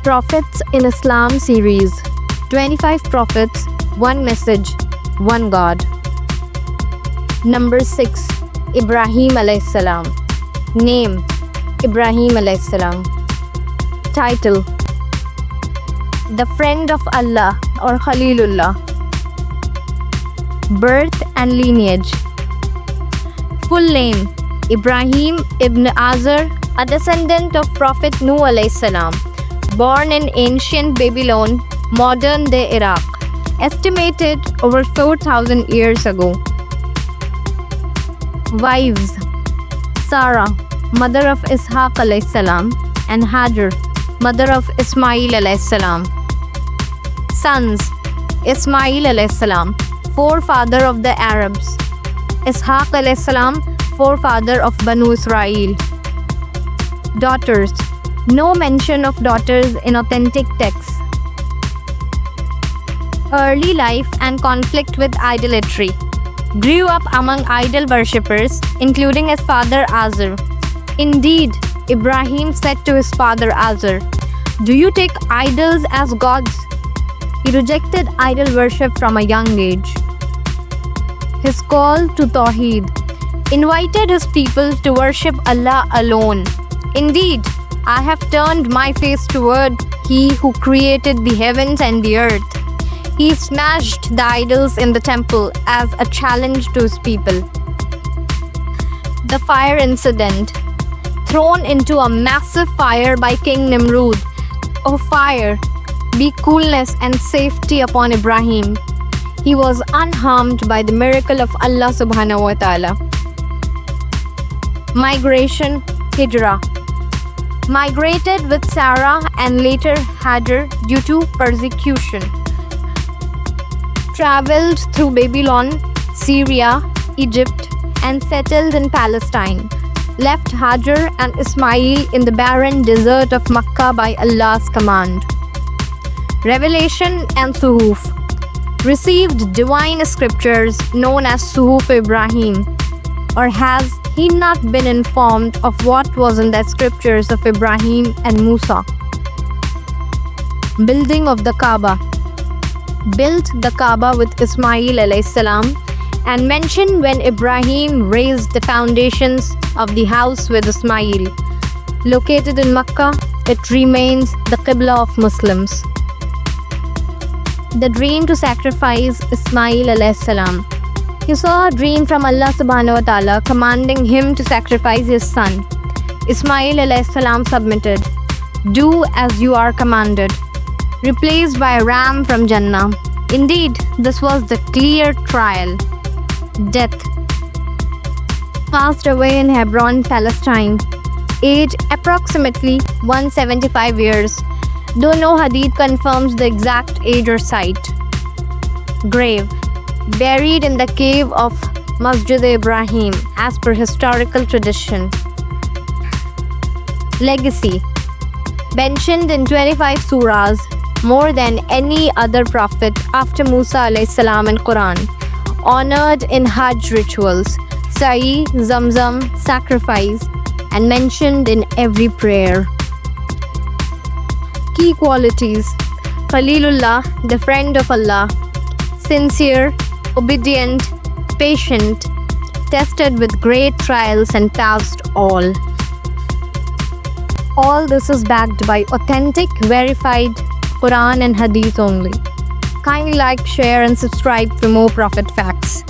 Prophets in Islam series. 25 Prophets, one message, one God. Number 6. Ibrahim alayhis salam. Name: Ibrahim alayhis salam. Title: The Friend of Allah or Khalilullah. Birth and lineage. Full name: Ibrahim ibn Azar, a descendant of Prophet Nuh alayhis salam, born in ancient Babylon, modern-day Iraq, estimated over 4,000 years ago. Wives: Sarah, mother of Ishaq alayhis salam, and Hajar, mother of Ismail alayhis salam. Sons: Ismail alayhis salam, forefather of the Arabs; Ishaq alayhis salam, forefather of Banu Israel. Daughters: no mention of daughters in authentic texts. Early life and conflict with idolatry. Grew up among idol worshippers, including his father Azar. Indeed, Ibrahim said to his father Azar, "Do you take idols as gods?" He rejected idol worship from a young age. His call to Tawheed. Invited his people to worship Allah alone. Indeed, I have turned my face toward He who created the heavens and the earth. He smashed the idols in the temple as a challenge to his people. The fire incident. Thrown into a massive fire by King Nimrud. O fire, be coolness and safety upon Ibrahim. He was unharmed by the miracle of Allah subhanahu wa ta'ala. Migration, Hijrah. Migrated with Sarah and later Hajar due to persecution. Traveled through Babylon, Syria, Egypt, and settled in Palestine. Left Hajar and Ismail in the barren desert of Makkah by Allah's command. Revelation and Suhuf. Received divine scriptures known as Suhuf Ibrahim. Or has he not been informed of what was in the scriptures of Ibrahim and Musa? Building of the Kaaba. Built the Kaaba with Ismail alayhis salam and mentioned when Ibrahim raised the foundations of the house with Ismail. Located in Makkah, it remains the Qibla of Muslims. The dream to sacrifice Ismail alayhis salam. He saw a dream from Allah subhanahu wa ta'ala commanding him to sacrifice his son. Ismail alayhis salam submitted. Do as you are commanded. Replaced by a ram from Jannah. Indeed, this was the clear trial. Death. Passed away in Hebron, Palestine. Age approximately 175 years, though no hadith confirms the exact age or site. Grave. Buried in the cave of Masjid Ibrahim as per historical tradition. Legacy. Mentioned in 25 surahs, more than any other prophet after Musa alayhis salam in Quran. Honored in Hajj rituals, Sa'i, Zamzam, sacrifice, and mentioned in every prayer. Key qualities. Khalilullah, the friend of Allah. Sincere, obedient, patient, tested with great trials and passed all. All this is backed by authentic, verified Quran and Hadith only. Kindly like, share and subscribe for more Prophet facts.